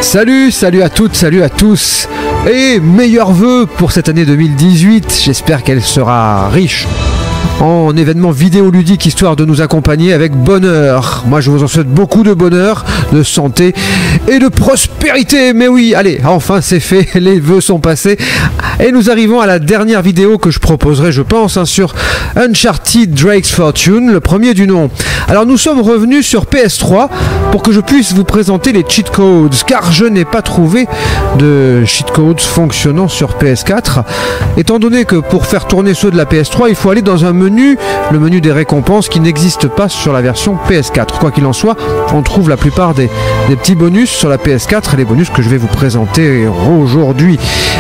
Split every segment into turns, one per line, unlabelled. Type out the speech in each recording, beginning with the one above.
Salut à toutes, salut à tous et meilleurs vœux pour cette année 2018, j'espère qu'elle sera riche en événements vidéoludiques histoire de nous accompagner avec bonheur. Moi je vous en souhaite beaucoup de bonheur, de santé et de prospérité. Mais oui, allez, enfin c'est fait, les vœux sont passés et nous arrivons à la dernière vidéo que je proposerai, je pense, sur Uncharted Drake's Fortune, le premier du nom. Alors nous sommes revenus sur PS3 pour que je puisse vous présenter les cheat codes, car je n'ai pas trouvé de cheat codes fonctionnant sur PS4, étant donné que pour faire tourner ceux de la PS3, il faut aller dans un menu, le menu des récompenses, qui n'existe pas sur la version PS4. Quoi qu'il en soit, on trouve la plupart des petits bonus sur la PS4, et les bonus que je vais vous présenter aujourd'hui.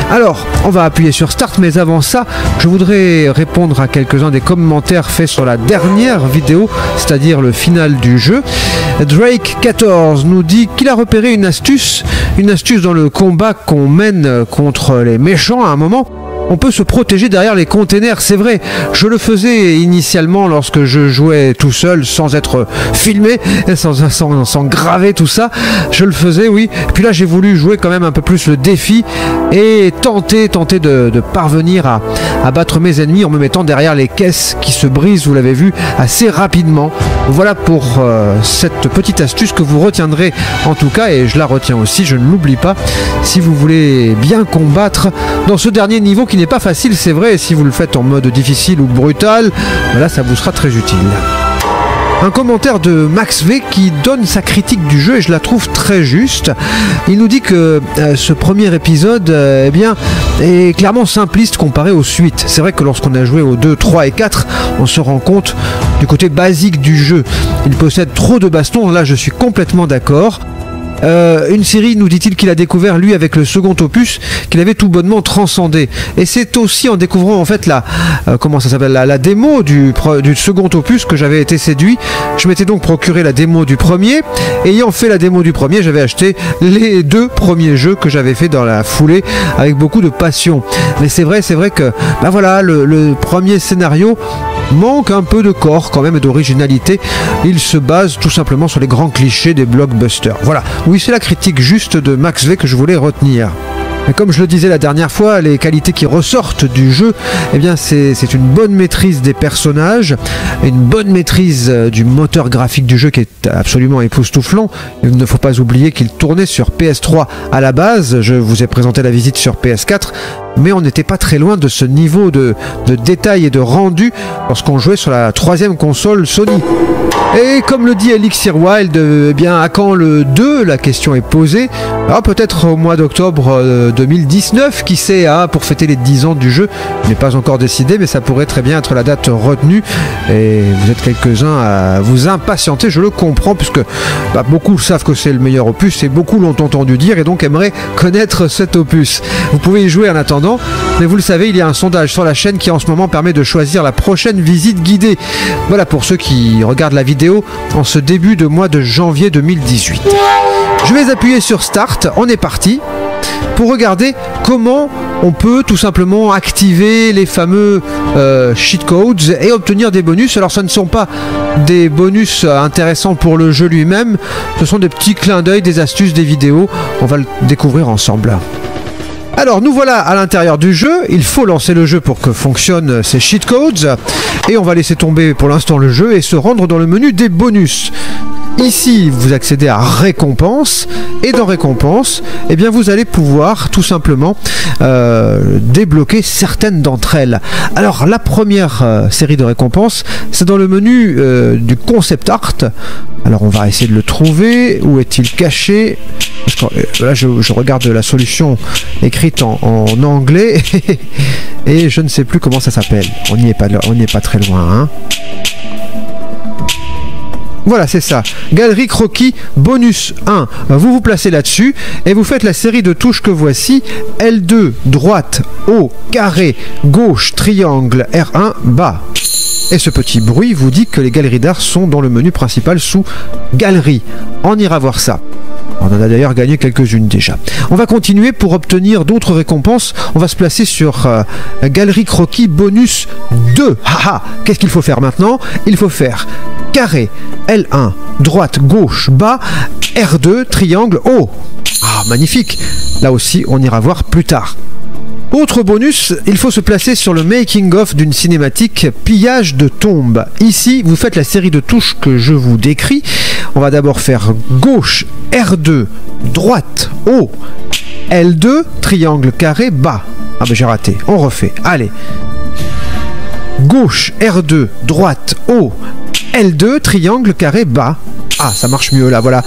Alors, on va appuyer sur Start, mais avant ça, je voudrais répondre à quelques-uns des commentaires faits sur la dernière vidéo, c'est-à-dire le final du jeu. Drake14 nous dit qu'il a repéré une astuce dans le combat qu'on mène contre les méchants à un moment. On peut se protéger derrière les containers, c'est vrai. Je le faisais initialement lorsque je jouais tout seul, sans être filmé, sans graver tout ça. Je le faisais, oui. Puis là, j'ai voulu jouer quand même un peu plus le défi et tenter de parvenir à battre mes ennemis en me mettant derrière les caisses qui se brisent, vous l'avez vu, assez rapidement. Voilà pour cette petite astuce que vous retiendrez en tout cas, et je la retiens aussi, je ne l'oublie pas, si vous voulez bien combattre dans ce dernier niveau qui n'est pas facile, c'est vrai, et si vous le faites en mode difficile ou brutal, là ça vous sera très utile. Un commentaire de Max V qui donne sa critique du jeu et je la trouve très juste. Il nous dit que ce premier épisode est clairement simpliste comparé aux suites. C'est vrai que lorsqu'on a joué aux 2, 3 et 4, on se rend compte du côté basique du jeu. Il possède trop de bastons, là je suis complètement d'accord. Une série, nous dit-il, qu'il a découvert lui avec le second opus, qu'il avait tout bonnement transcendé. Et c'est aussi en découvrant en fait la démo du second opus que j'avais été séduit. Je m'étais donc procuré la démo du premier. Ayant fait la démo du premier, j'avais acheté les 2 premiers jeux que j'avais fait dans la foulée avec beaucoup de passion. Mais c'est vrai que le premier scénario manque un peu de corps quand même et d'originalité. Il se base tout simplement sur les grands clichés des blockbusters. Voilà, oui, c'est la critique juste de Max V que je voulais retenir. Mais comme je le disais la dernière fois, les qualités qui ressortent du jeu, c'est une bonne maîtrise des personnages, une bonne maîtrise du moteur graphique du jeu qui est absolument époustouflant. Il ne faut pas oublier qu'il tournait sur PS3 à la base. Je vous ai présenté la visite sur PS4, mais on n'était pas très loin de ce niveau de détail et de rendu lorsqu'on jouait sur la 3e console Sony. Et comme le dit Elixir Wild, à quand le 2? La question est posée. Alors peut-être au mois d'octobre 2019, qui sait, pour fêter les 10 ans du jeu. Il n'est pas encore décidé, mais ça pourrait très bien être la date retenue. Et vous êtes quelques-uns à vous impatienter, je le comprends, puisque beaucoup savent que c'est le meilleur opus, et beaucoup l'ont entendu dire, et donc aimeraient connaître cet opus. Vous pouvez y jouer en attendant, mais vous le savez, il y a un sondage sur la chaîne qui en ce moment permet de choisir la prochaine visite guidée. Voilà pour ceux qui regardent la vidéo en ce début de mois de janvier 2018. Je vais appuyer sur Start, on est parti, pour regarder comment on peut tout simplement activer les fameux cheat codes et obtenir des bonus. Alors ce ne sont pas des bonus intéressants pour le jeu lui-même, ce sont des petits clins d'œil, des astuces, des vidéos, on va le découvrir ensemble. Alors nous voilà à l'intérieur du jeu, il faut lancer le jeu pour que fonctionnent ces cheat codes, et on va laisser tomber pour l'instant le jeu et se rendre dans le menu des bonus. Ici, vous accédez à récompense, et dans récompense, vous allez pouvoir tout simplement débloquer certaines d'entre elles. Alors, la première série de récompenses, c'est dans le menu du concept art. Alors, on va essayer de le trouver. Où est-il caché? Parce que, là, je regarde la solution écrite en anglais, et je ne sais plus comment ça s'appelle. On n'y est pas très loin, hein. Voilà, c'est ça. Galerie croquis bonus 1. Vous vous placez là-dessus et vous faites la série de touches que voici. L2, droite, haut, carré, gauche, triangle, R1, bas. Et ce petit bruit vous dit que les galeries d'art sont dans le menu principal sous Galerie. On ira voir ça. On en a d'ailleurs gagné quelques-unes déjà. On va continuer pour obtenir d'autres récompenses. On va se placer sur Galerie croquis bonus 2. Haha, qu'est-ce qu'il faut faire maintenant? Il faut faire carré, L1, droite, gauche, bas, R2, triangle, O. Ah, magnifique. Là aussi, on ira voir plus tard. Autre bonus, il faut se placer sur le making-of d'une cinématique pillage de tombe. Ici, vous faites la série de touches que je vous décris. On va d'abord faire gauche, R2, droite, O, L2, triangle carré, bas. Ah ben j'ai raté, on refait. Allez. Gauche, R2, droite, O, L2, triangle carré, bas. Ah, ça marche mieux là, voilà.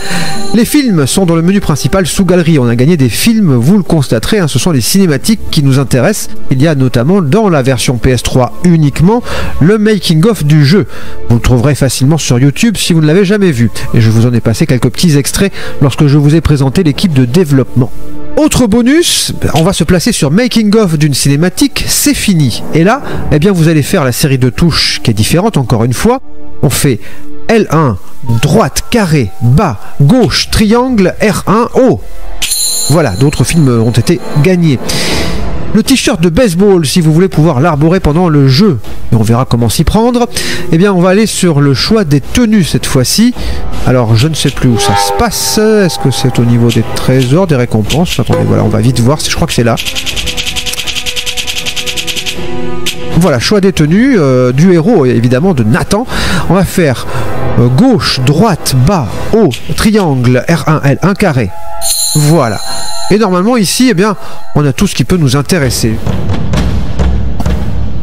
Les films sont dans le menu principal sous galerie. On a gagné des films, vous le constaterez, hein, ce sont les cinématiques qui nous intéressent. Il y a notamment dans la version PS3 uniquement le making-of du jeu. Vous le trouverez facilement sur YouTube si vous ne l'avez jamais vu. Et je vous en ai passé quelques petits extraits lorsque je vous ai présenté l'équipe de développement. Autre bonus, on va se placer sur Making of d'une cinématique, c'est fini. Et là, eh bien, vous allez faire la série de touches qui est différente encore une fois. On fait L1, droite, carré, bas, gauche, triangle, R1, O. Voilà, d'autres films ont été gagnés. Le t-shirt de baseball, si vous voulez pouvoir l'arborer pendant le jeu, et on verra comment s'y prendre, eh bien on va aller sur le choix des tenues cette fois-ci. Alors je ne sais plus où ça se passe, est-ce que c'est au niveau des trésors, des récompenses? Attendez, voilà, on va vite voir, je crois que c'est là. Voilà, choix des tenues du héros, évidemment, de Nathan. On va faire gauche, droite, bas, haut, triangle, R1, L1, carré. Voilà. Et normalement ici, eh bien, on a tout ce qui peut nous intéresser.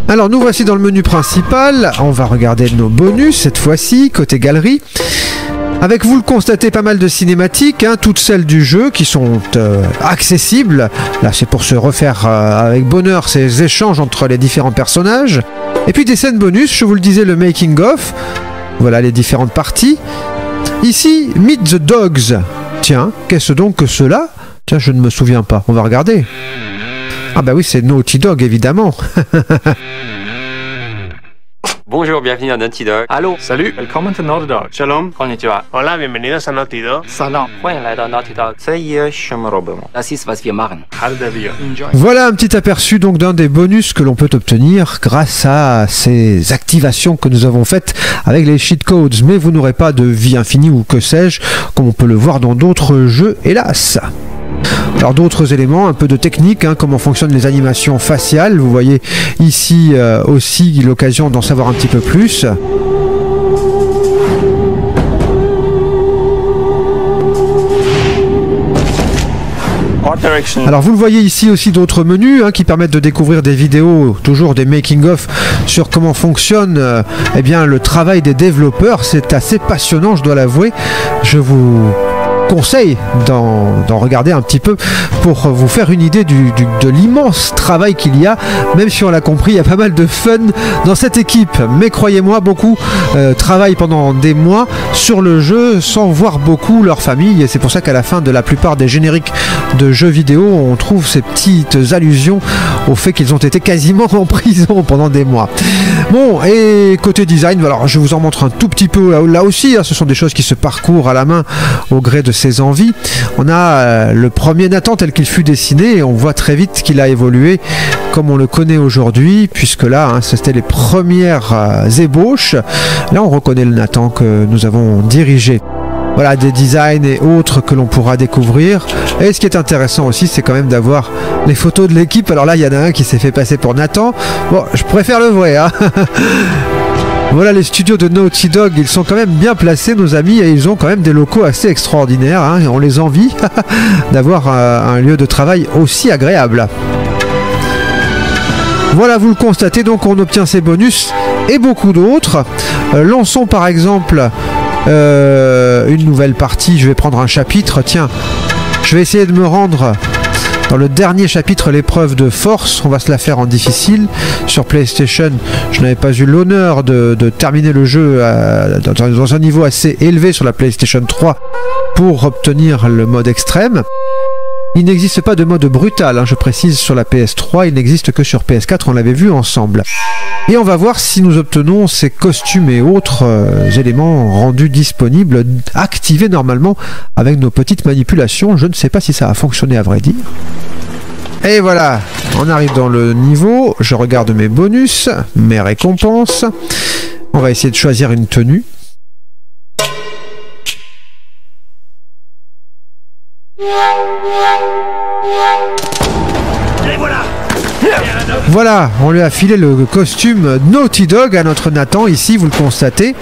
Alors nous voici dans le menu principal. On va regarder nos bonus cette fois-ci, côté galerie. Avec, vous le constatez, pas mal de cinématiques, hein, toutes celles du jeu qui sont accessibles. Là, c'est pour se refaire avec bonheur ces échanges entre les différents personnages. Et puis des scènes bonus, je vous le disais, le making of. Voilà les différentes parties. Ici, Meet the Dogs. Tiens, qu'est-ce donc que cela? Tiens, je ne me souviens pas. On va regarder. Ah bah oui, c'est Naughty Dog, évidemment.
Bonjour, bienvenue à Naughty Dog.
Allô,
Salut,
welcome to Naughty Dog.
Shalom.
Konnichiwa.
Hola, bienvenidos a Naughty Dog.
Salam.
欢迎来到 Naughty Dog. Це є, що ми робимо.
Das ist, was wir machen.
Hardavion.
Enjoy.
Voilà un petit aperçu donc d'un des bonus que l'on peut obtenir grâce à ces activations que nous avons faites avec les cheat codes. Mais vous n'aurez pas de vie infinie ou que sais-je, comme on peut le voir dans d'autres jeux, hélas. Alors d'autres éléments, un peu de technique, hein, comment fonctionnent les animations faciales. Vous voyez ici aussi l'occasion d'en savoir un petit peu plus. Alors vous le voyez ici aussi d'autres menus hein, qui permettent de découvrir des vidéos, toujours des making-of sur comment fonctionne eh bien, le travail des développeurs. C'est assez passionnant, je dois l'avouer. Je vous conseille d'en regarder un petit peu pour vous faire une idée de l'immense travail qu'il y a. Même si on l'a compris, il y a pas mal de fun dans cette équipe, mais croyez-moi, beaucoup travaillent pendant des mois sur le jeu sans voir beaucoup leur famille, et c'est pour ça qu'à la fin de la plupart des génériques de jeux vidéo, on trouve ces petites allusions au fait qu'ils ont été quasiment en prison pendant des mois. Bon, et côté design, alors je vous en montre un tout petit peu là aussi, hein, ce sont des choses qui se parcourent à la main au gré de ses envies. On a le premier Nathan tel qu'il fut dessiné et on voit très vite qu'il a évolué comme on le connaît aujourd'hui, puisque là hein, c'était les premières ébauches. Là on reconnaît le Nathan que nous avons dirigé. Voilà des designs et autres que l'on pourra découvrir. Et ce qui est intéressant aussi, c'est quand même d'avoir les photos de l'équipe. Alors là il y en a un qui s'est fait passer pour Nathan. Bon, je préfère le vrai hein. Voilà les studios de Naughty Dog, ils sont quand même bien placés nos amis, et ils ont quand même des locaux assez extraordinaires, hein, et on les envie d'avoir un lieu de travail aussi agréable. Voilà, vous le constatez, donc on obtient ces bonus et beaucoup d'autres. Lançons par exemple une nouvelle partie, je vais prendre un chapitre, tiens, je vais essayer de me rendre dans le dernier chapitre, l'épreuve de force. On va se la faire en difficile. Sur PlayStation, je n'avais pas eu l'honneur de terminer le jeu dans un niveau assez élevé sur la PlayStation 3 pour obtenir le mode extrême. Il n'existe pas de mode brutal, hein, je précise, sur la PS3, il n'existe que sur PS4, on l'avait vu ensemble. Et on va voir si nous obtenons ces costumes et autres éléments rendus disponibles, activés normalement avec nos petites manipulations. Je ne sais pas si ça a fonctionné à vrai dire. Et voilà, on arrive dans le niveau, je regarde mes bonus, mes récompenses. On va essayer de choisir une tenue. Voilà, on lui a filé le costume Naughty Dog à notre Nathan, ici, vous le constatez.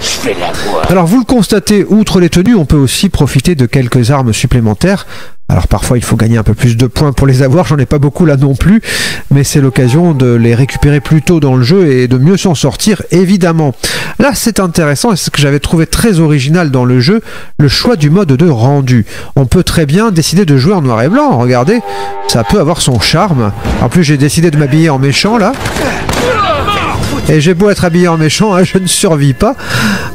Alors vous le constatez, outre les tenues, on peut aussi profiter de quelques armes supplémentaires. Alors parfois il faut gagner un peu plus de points pour les avoir, j'en ai pas beaucoup là non plus, mais c'est l'occasion de les récupérer plus tôt dans le jeu et de mieux s'en sortir évidemment. Là c'est intéressant et c'est ce que j'avais trouvé très original dans le jeu, le choix du mode de rendu. On peut très bien décider de jouer en noir et blanc, regardez, ça peut avoir son charme. En plus j'ai décidé de m'habiller en méchant là. Et j'ai beau être habillé en méchant, hein, je ne survis pas.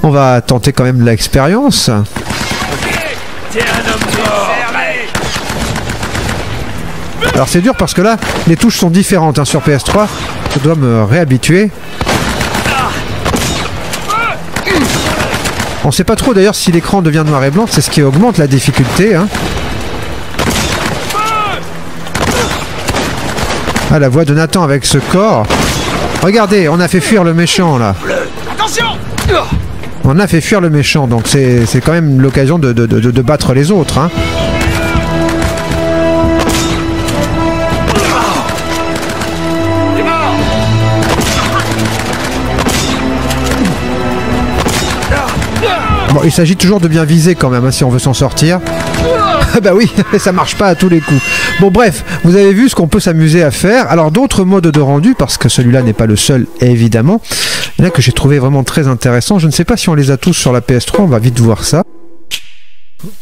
On va tenter quand même l'expérience. Alors c'est dur parce que là, les touches sont différentes hein, sur PS3. Je dois me réhabituer. On ne sait pas trop d'ailleurs si l'écran devient noir et blanc, c'est ce qui augmente la difficulté. Hein. Ah, la voix de Nathan avec ce corps. Regardez, on a fait fuir le méchant là.
Attention!
On a fait fuir le méchant, donc c'est quand même l'occasion de battre les autres. Hein. Bon, il s'agit toujours de bien viser quand même, hein, si on veut s'en sortir. Bah oui, ça marche pas à tous les coups. Bon bref, vous avez vu ce qu'on peut s'amuser à faire. Alors d'autres modes de rendu, parce que celui-là n'est pas le seul évidemment. Il y en a que j'ai trouvé vraiment très intéressant. Je ne sais pas si on les a tous sur la PS3, on va vite voir ça.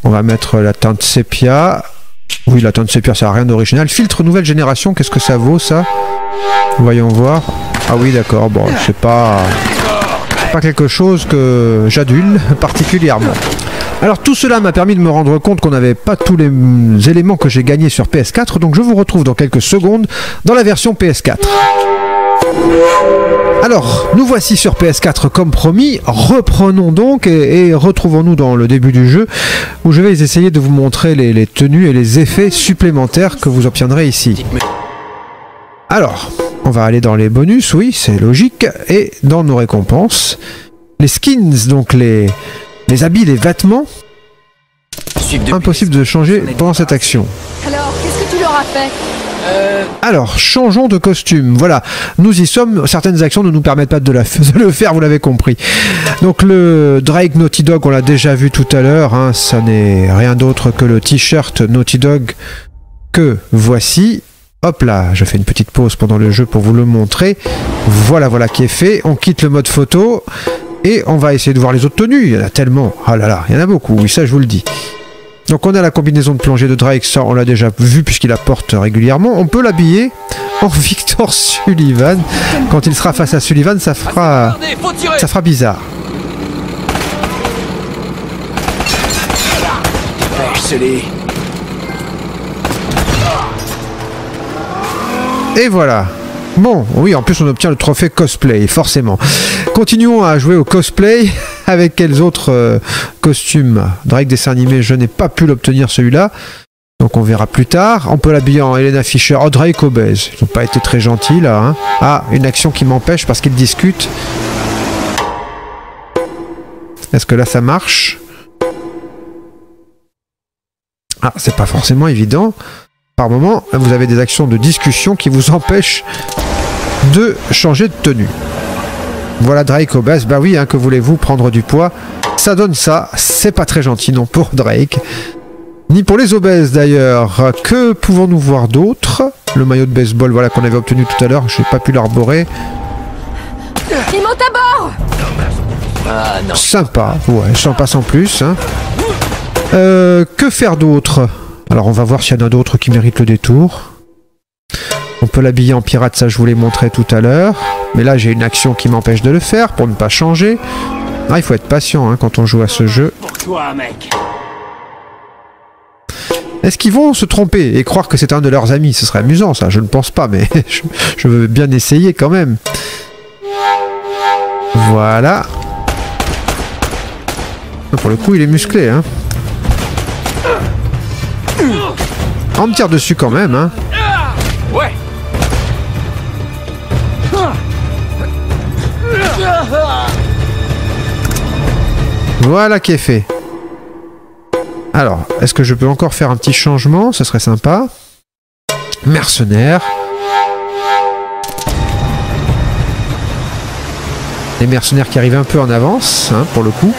On va mettre la teinte sépia. Oui, la teinte sépia, ça n'a rien d'original. Filtre nouvelle génération, qu'est-ce que ça vaut ça? Voyons voir. Ah oui, d'accord, bon, c'est pas quelque chose que j'adule particulièrement. Alors tout cela m'a permis de me rendre compte qu'on n'avait pas tous les éléments que j'ai gagnés sur PS4, donc je vous retrouve dans quelques secondes dans la version PS4. Alors, nous voici sur PS4 comme promis, reprenons donc et retrouvons-nous dans le début du jeu où je vais essayer de vous montrer les tenues et les effets supplémentaires que vous obtiendrez ici. Alors, on va aller dans les bonus, oui, c'est logique, et dans nos récompenses, les skins, donc les habits, les vêtements, impossible de changer pendant cette action.
Alors, qu'est-ce que tu leur as fait?
Alors, changeons de costume. Voilà, nous y sommes. Certaines actions ne nous permettent pas de le faire, vous l'avez compris. Donc le Drake Naughty Dog, on l'a déjà vu tout à l'heure. Hein, ça n'est rien d'autre que le t-shirt Naughty Dog que voici. Hop là, je fais une petite pause pendant le jeu pour vous le montrer. Voilà, voilà qui est fait. On quitte le mode photo et on va essayer de voir les autres tenues. Il y en a tellement. Ah là là, il y en a beaucoup. Oui, ça je vous le dis. Donc on a la combinaison de plongée de Drake, ça on l'a déjà vu puisqu'il la porte régulièrement. On peut l'habiller en Victor Sullivan. Quand il sera face à Sullivan, ça fera bizarre. Et voilà. Bon, oui, en plus on obtient le trophée cosplay, forcément. Continuons à jouer au cosplay. Avec quels autres costumes? Drake dessin animé, je n'ai pas pu l'obtenir celui-là. Donc on verra plus tard. On peut l'habiller en Helena Fisher. Oh, Drake obèse. Ils n'ont pas été très gentils là. Hein. Ah, une action qui m'empêche parce qu'ils discutent. Est-ce que là ça marche? Ah, c'est pas forcément évident. Par moment, vous avez des actions de discussion qui vous empêchent de changer de tenue. Voilà Drake obèse, bah oui, hein, que voulez-vous, prendre du poids, ça donne ça, c'est pas très gentil non pour Drake, ni pour les obèses d'ailleurs. Que pouvons-nous voir d'autre? Le maillot de baseball, voilà, qu'on avait obtenu tout à l'heure, je n'ai pas pu l'arborer.
Ils montent à bord!
Ah non.
Sympa, ouais, sympa sans plus. Hein. Que faire d'autre? Alors on va voir s'il y en a d'autres qui méritent le détour. On peut l'habiller en pirate, ça je vous l'ai montré tout à l'heure. Mais là j'ai une action qui m'empêche de le faire pour ne pas changer. Ah, il faut être patient hein, quand on joue à ce jeu.
Pour toi, mec.
Est-ce qu'ils vont se tromper et croire que c'est un de leurs amis? Ce serait amusant ça, je ne pense pas, mais je veux bien essayer quand même. Voilà. Pour le coup il est musclé hein. On me tire dessus quand même hein.
Ouais.
Voilà qui est fait. Alors, est-ce que je peux encore faire un petit changement? Ce serait sympa. Mercenaires. Les mercenaires qui arrivent un peu en avance, hein, pour le coup.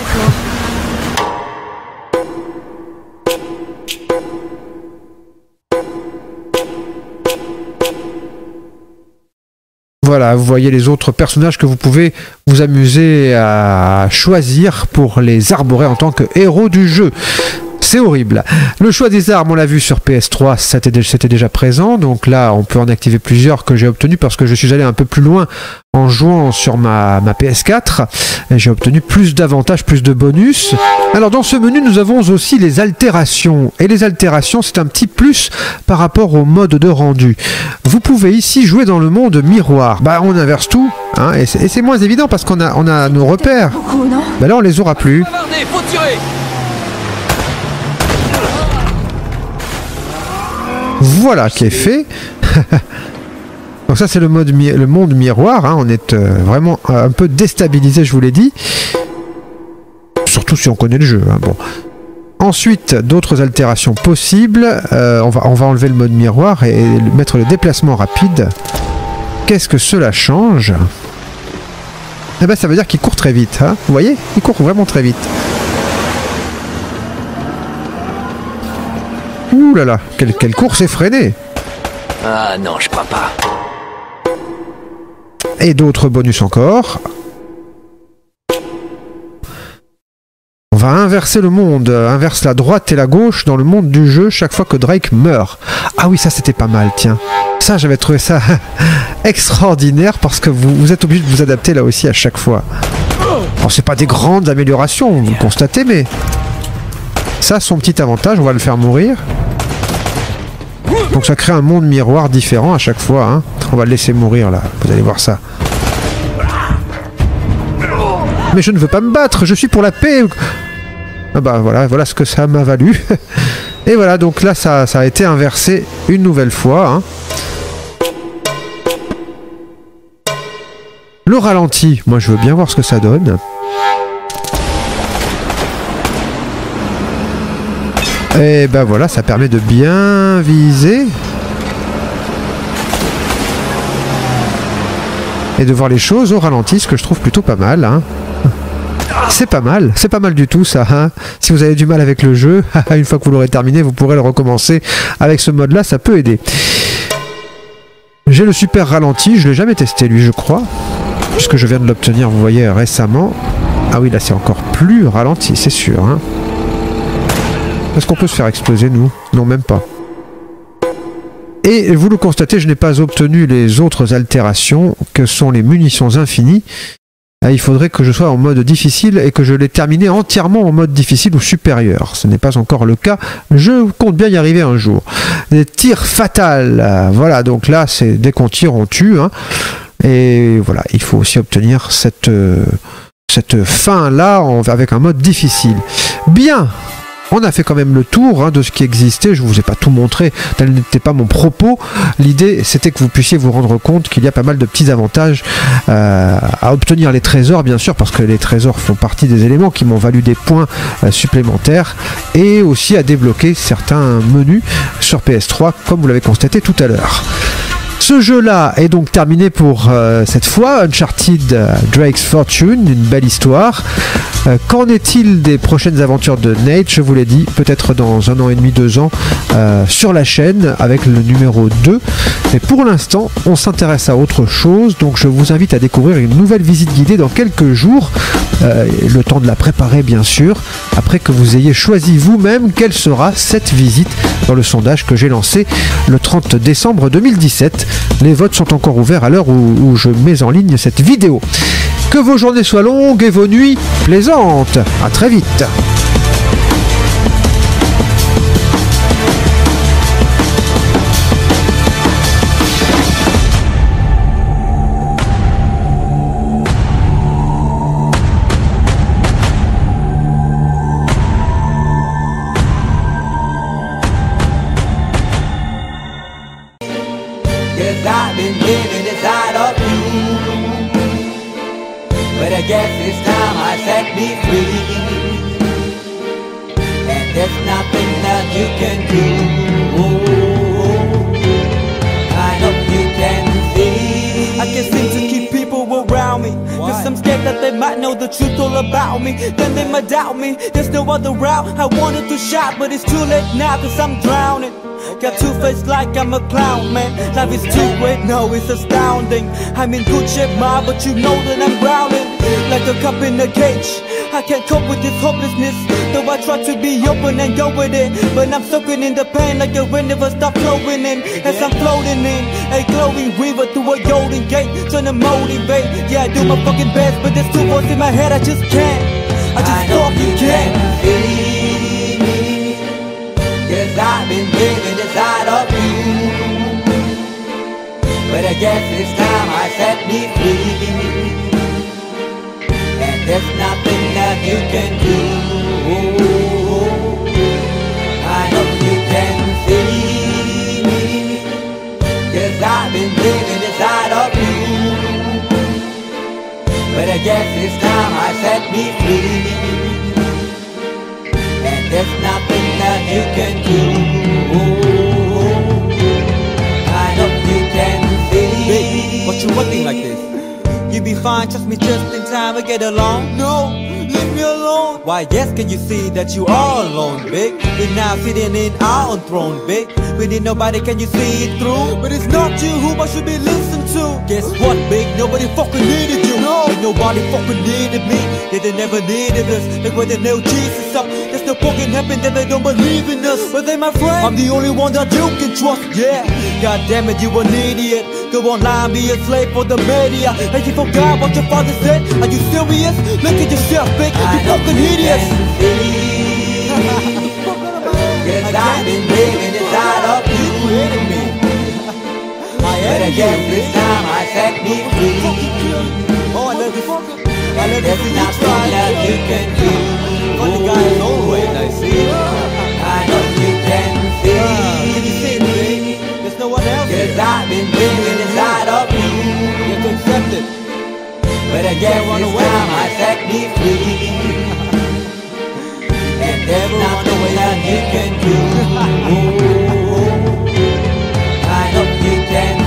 Voilà, vous voyez les autres personnages que vous pouvez vous amuser à choisir pour les arborer en tant que héros du jeu. C'est horrible. Le choix des armes, on l'a vu sur PS3, c'était déjà présent. Donc là, on peut en activer plusieurs que j'ai obtenu parce que je suis allé un peu plus loin en jouant sur ma PS4. Et j'ai obtenu plus d'avantages, plus de bonus. Alors dans ce menu, nous avons aussi les altérations. Et les altérations, c'est un petit plus par rapport au mode de rendu. Vous pouvez ici jouer dans le monde miroir. Bah, on inverse tout. Hein, et c'est moins évident parce qu'on a nos repères.
Beaucoup, non?
Bah là, on les aura plus.
Faut tirer.
Voilà qui est fait. Donc ça c'est le monde miroir, hein. On est vraiment un peu déstabilisé, je vous l'ai dit. Surtout si on connaît le jeu, hein. Bon. Ensuite, d'autres altérations possibles. On va enlever le mode miroir et mettre le déplacement rapide. Qu'est-ce que cela change? Eh ben ça veut dire qu'il court très vite, hein. Vous voyez? Il court vraiment très vite. Ouh là là, quelle course effrénée!
Ah non, je crois pas.
Et d'autres bonus encore. On va inverser le monde, inverse la droite et la gauche dans le monde du jeu chaque fois que Drake meurt. Ah oui, ça c'était pas mal, tiens. Ça, j'avais trouvé ça extraordinaire parce que vous êtes obligé de vous adapter là aussi à chaque fois. Alors c'est pas des grandes améliorations, vous le constatez, mais... Ça, son petit avantage, on va le faire mourir. Donc ça crée un monde miroir différent à chaque fois, hein. On va le laisser mourir là, vous allez voir ça. Mais je ne veux pas me battre, je suis pour la paix. Ah bah voilà ce que ça m'a valu. Et voilà, donc là ça a été inversé une nouvelle fois, hein. Le ralenti, moi je veux bien voir ce que ça donne. Et ben voilà, ça permet de bien viser. Et de voir les choses au ralenti, ce que je trouve plutôt pas mal, hein. C'est pas mal du tout ça, hein. Si vous avez du mal avec le jeu, une fois que vous l'aurez terminé, vous pourrez le recommencer avec ce mode là, ça peut aider. J'ai le super ralenti, je l'ai jamais testé lui je crois, puisque je viens de l'obtenir, vous voyez, récemment. Ah oui, là c'est encore plus ralenti, c'est sûr, hein. Est-ce qu'on peut se faire exploser, nous? Non, même pas. Et vous le constatez, je n'ai pas obtenu les autres altérations, que sont les munitions infinies. Il faudrait que je sois en mode difficile et que je l'ai terminé entièrement en mode difficile ou supérieur. Ce n'est pas encore le cas. Je compte bien y arriver un jour. Des tirs fatals. Voilà, donc là, c'est dès qu'on tire, on tue, hein. Et voilà, il faut aussi obtenir cette fin-là avec un mode difficile. Bien! On a fait quand même le tour, hein, de ce qui existait. Je vous ai pas tout montré, tel n'était pas mon propos. L'idée, c'était que vous puissiez vous rendre compte qu'il y a pas mal de petits avantages à obtenir les trésors, bien sûr, parce que les trésors font partie des éléments qui m'ont valu des points supplémentaires, et aussi à débloquer certains menus sur PS3, comme vous l'avez constaté tout à l'heure. Ce jeu-là est donc terminé pour cette fois. Uncharted Drake's Fortune, une belle histoire. Qu'en est-il des prochaines aventures de Nate? Je vous l'ai dit, peut-être dans 1 an et demi, 2 ans, sur la chaîne, avec le numéro 2. Mais pour l'instant, on s'intéresse à autre chose, donc je vous invite à découvrir une nouvelle visite guidée dans quelques jours. Le temps de la préparer, bien sûr, après que vous ayez choisi vous-même quelle sera cette visite dans le sondage que j'ai lancé le 30 décembre 2017. Les votes sont encore ouverts à l'heure où je mets en ligne cette vidéo. Que vos journées soient longues et vos nuits plaisantes. À très vite.
Yes, I've been living inside of you, but I guess it's time I set me free. And there's nothing that you can do. I hope you can see.
I can't seem to keep people around me, cause I'm scared that they might know the truth all about me. Then they might doubt me, there's no other route. I wanted to shout, but it's too late now, cause I'm drowning. Got two-faced like I'm a clown, man. Life is too great, no, it's astounding. I'm in good shape, ma, but you know that I'm drowning like a cup in a cage. I can't cope with this hopelessness, though I try to be open and go with it. But I'm soaking in the pain like the wind never stop flowing in. As I'm floating in a glowing river through a golden gate, trying to motivate. Yeah, I do my fucking best, but there's two voices in my head, I just can't. I just fucking can't.
Cause I've been living inside of you. But I guess it's time I set me free. And there's nothing that you can do. I hope you can see me. Cause I've been living inside of you. But I guess it's time I set me free. And there's nothing that you can do. I hope you can see.
Baby, what you acting like this? You be fine, trust me, just in time we get along. No, leave me alone. Why yes, can you see that you are alone, big? We're now sitting in our own throne, big. We need nobody, can you see it through? But it's not you who I should be listening to. Guess what, big? Nobody fucking needed you. No, and nobody fucking needed me. Yeah, they never needed us. Like when they nailed Jesus up, there's no fucking heaven that they don't believe in us. But they my friend, I'm the only one that you can trust. Yeah, god damn it, you an idiot. Go online, be a slave for the media. And you forgot what your father said. Are you serious? Look at yourself, big. You fucking idiots.
Cause I've been living inside of you. But I guess this time I set me free.
Oh, I love this. I love
There's
this.
nothing that you can do.
Funny guy is always, I see.
I hope you can
Can you
see.
see it, baby? There's no one else.
Cause I've been living inside of you.
You have to accept it.
But I guess this time I set me free. And there's nothing that you can do. I hope you can